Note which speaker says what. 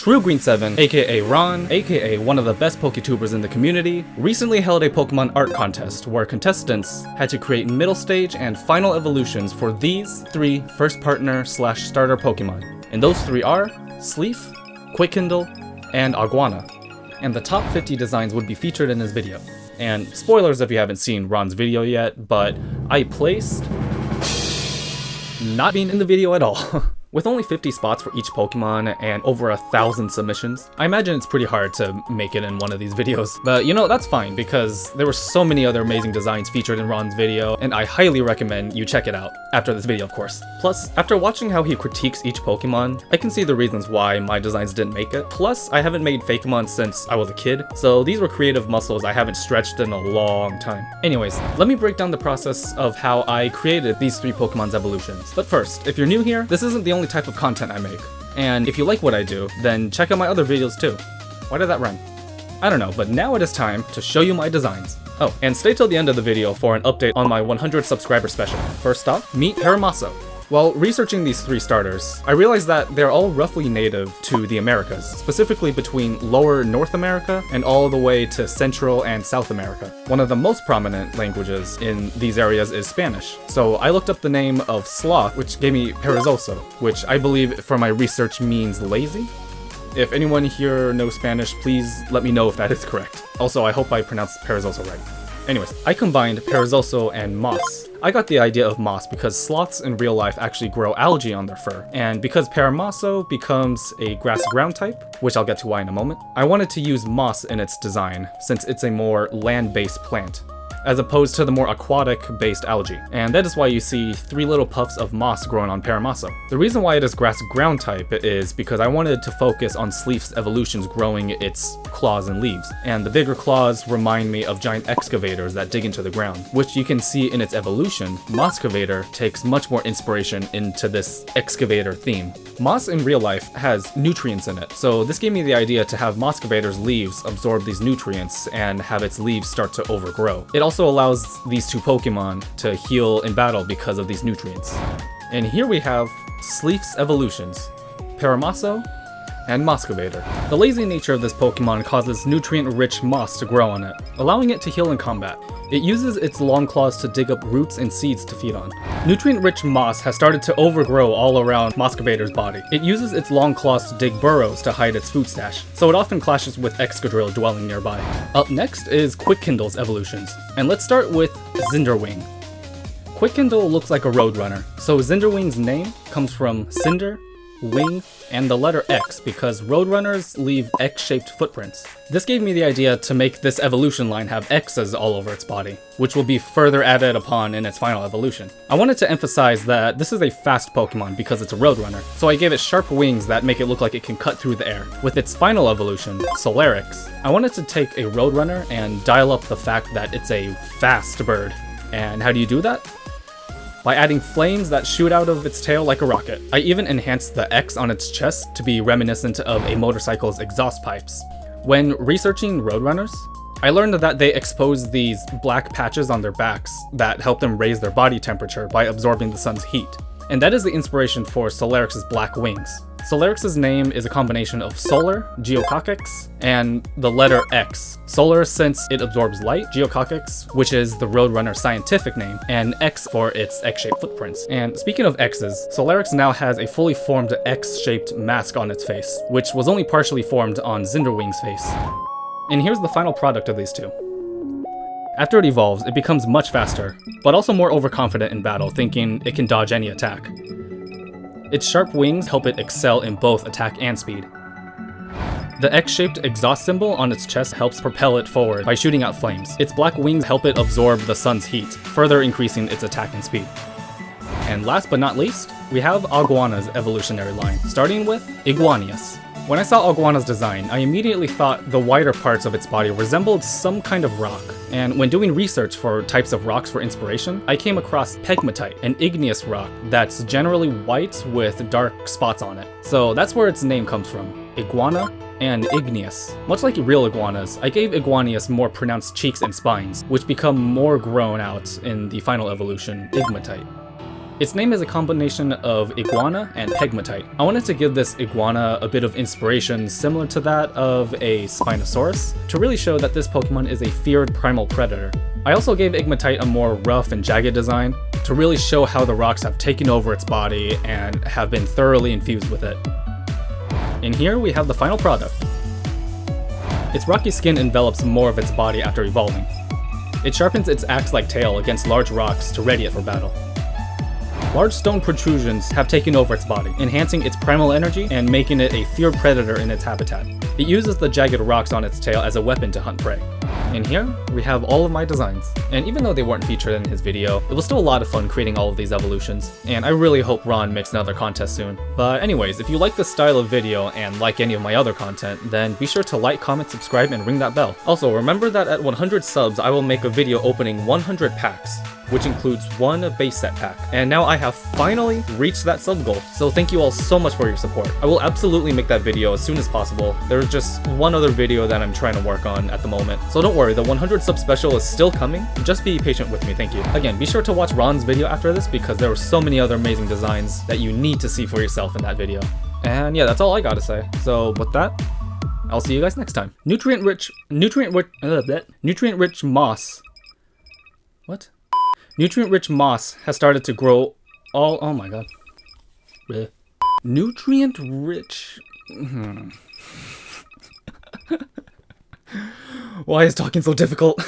Speaker 1: TrueGreen7, aka Ron, aka one of the best PokeTubers in the community, recently held a Pokemon art contest where contestants had to create middle stage and final evolutions for these 3 first partner / starter Pokemon. And those 3 are Sleaf, Quindle, and Aguana. And the top 50 designs would be featured in this video. And spoilers if you haven't seen Ron's video yet, but I placed not being in the video at all. With only 50 spots for each Pokemon and over 1,000 submissions, I imagine it's pretty hard to make it in one of these videos. But you know, that's fine because there were so many other amazing designs featured in Ron's video, and I highly recommend you check it out, after this video of course. Plus, after watching how he critiques each Pokemon, I can see the reasons why my designs didn't make it. Plus, I haven't made Fakemon since I was a kid, so these were creative muscles I haven't stretched in a long time. Anyways, let me break down the process of how I created these 3 Pokemon's evolutions. But first, if you're new here, this isn't the only type of content I make. And if you like what I do, then check out my other videos too. Why did that rhyme? I don't know, but now it is time to show you my designs. Oh, and stay till the end of the video for an update on my 100 subscriber special. First off, meet Paramaso. While researching these 3 starters, I realized that they're all roughly native to the Americas, specifically between lower North America and all the way to Central and South America. One of the most prominent languages in these areas is Spanish, so I looked up the name of sloth, which gave me perezoso, which I believe from my research means lazy. If anyone here knows Spanish, please let me know if that is correct. Also, I hope I pronounced perezoso right. Anyways, I combined perezoso and moss. I got the idea of moss because sloths in real life actually grow algae on their fur, and because Paramaso becomes a grass ground type, which I'll get to why in a moment, I wanted to use moss in its design since it's a more land-based plant, as opposed to the more aquatic-based algae. And that is why you see 3 little puffs of moss growing on Paramaso. The reason why it is grass ground type is because I wanted to focus on Sleaf's evolutions growing its claws and leaves. And the bigger claws remind me of giant excavators that dig into the ground, which you can see in its evolution. Mosscavator takes much more inspiration into this excavator theme. Moss in real life has nutrients in it, so this gave me the idea to have Mosscavator's leaves absorb these nutrients and have its leaves start to overgrow. It also allows these 2 Pokemon to heal in battle because of these nutrients. And here we have Sleaf's evolutions, Paramaso and Mosscavator. The lazy nature of this Pokemon causes nutrient-rich moss to grow on it, allowing it to heal in combat. It uses its long claws to dig up roots and seeds to feed on. Nutrient-rich moss has started to overgrow all around Mosscavator's body. It uses its long claws to dig burrows to hide its food stash, so it often clashes with Excadrill dwelling nearby. Up next is Quindle's evolutions, and let's start with Cinderwing. Quindle looks like a roadrunner, so Cinderwing's name comes from cinder, wing, and the letter X because roadrunners leave X-shaped footprints. This gave me the idea to make this evolution line have X's all over its body, which will be further added upon in its final evolution. I wanted to emphasize that this is a fast Pokemon because it's a roadrunner, so I gave it sharp wings that make it look like it can cut through the air. With its final evolution, Solarics, I wanted to take a roadrunner and dial up the fact that it's a fast bird. And how do you do that? By adding flames that shoot out of its tail like a rocket. I even enhanced the X on its chest to be reminiscent of a motorcycle's exhaust pipes. When researching roadrunners, I learned that they expose these black patches on their backs that help them raise their body temperature by absorbing the sun's heat. And that is the inspiration for Solarix's black wings. Solarix's name is a combination of solar, Geococcix, and the letter X. Solar since it absorbs light, Geococcix, which is the Roadrunner scientific name, and X for its X-shaped footprints. And speaking of X's, Solarix now has a fully formed X-shaped mask on its face, which was only partially formed on Cinderwing's face. And here's the final product of these 2. After it evolves, it becomes much faster, but also more overconfident in battle, thinking it can dodge any attack. Its sharp wings help it excel in both attack and speed. The X-shaped exhaust symbol on its chest helps propel it forward by shooting out flames. Its black wings help it absorb the sun's heat, further increasing its attack and speed. And last but not least, we have Aguana's evolutionary line, starting with Iguanius. When I saw Aguana's design, I immediately thought the wider parts of its body resembled some kind of rock. And when doing research for types of rocks for inspiration, I came across pegmatite, an igneous rock that's generally white with dark spots on it. So that's where its name comes from, Iguana and igneous. Much like real iguanas, I gave Iguanius more pronounced cheeks and spines, which become more grown out in the final evolution, Igmatite. Its name is a combination of Iguana and Pegmatite. I wanted to give this Iguana a bit of inspiration similar to that of a Spinosaurus, to really show that this Pokemon is a feared primal predator. I also gave Igmatite a more rough and jagged design, to really show how the rocks have taken over its body and have been thoroughly infused with it. And here we have the final product. Its rocky skin envelops more of its body after evolving. It sharpens its axe-like tail against large rocks to ready it for battle. Large stone protrusions have taken over its body, enhancing its primal energy and making it a feared predator in its habitat. It uses the jagged rocks on its tail as a weapon to hunt prey. And here, we have all of my designs. And even though they weren't featured in his video, it was still a lot of fun creating all of these evolutions, and I really hope Ron makes another contest soon. But anyways, if you like this style of video and like any of my other content, then be sure to like, comment, subscribe, and ring that bell. Also, remember that at 100 subs, I will make a video opening 100 packs, which includes one base set pack. And now I have finally reached that sub goal, so thank you all so much for your support. I will absolutely make that video as soon as possible. There's just one other video that I'm trying to work on at the moment, so don't worry, the 100 sub special is still coming. Just be patient with me, thank you. Again, be sure to watch Ron's video after this because there were so many other amazing designs that you need to see for yourself in that video. And yeah, that's all I gotta say. So with that, I'll see you guys next time. Nutrient-rich moss. What? Nutrient-rich moss has started to grow all. Oh my god. Bleh. Nutrient-rich. Why is talking so difficult?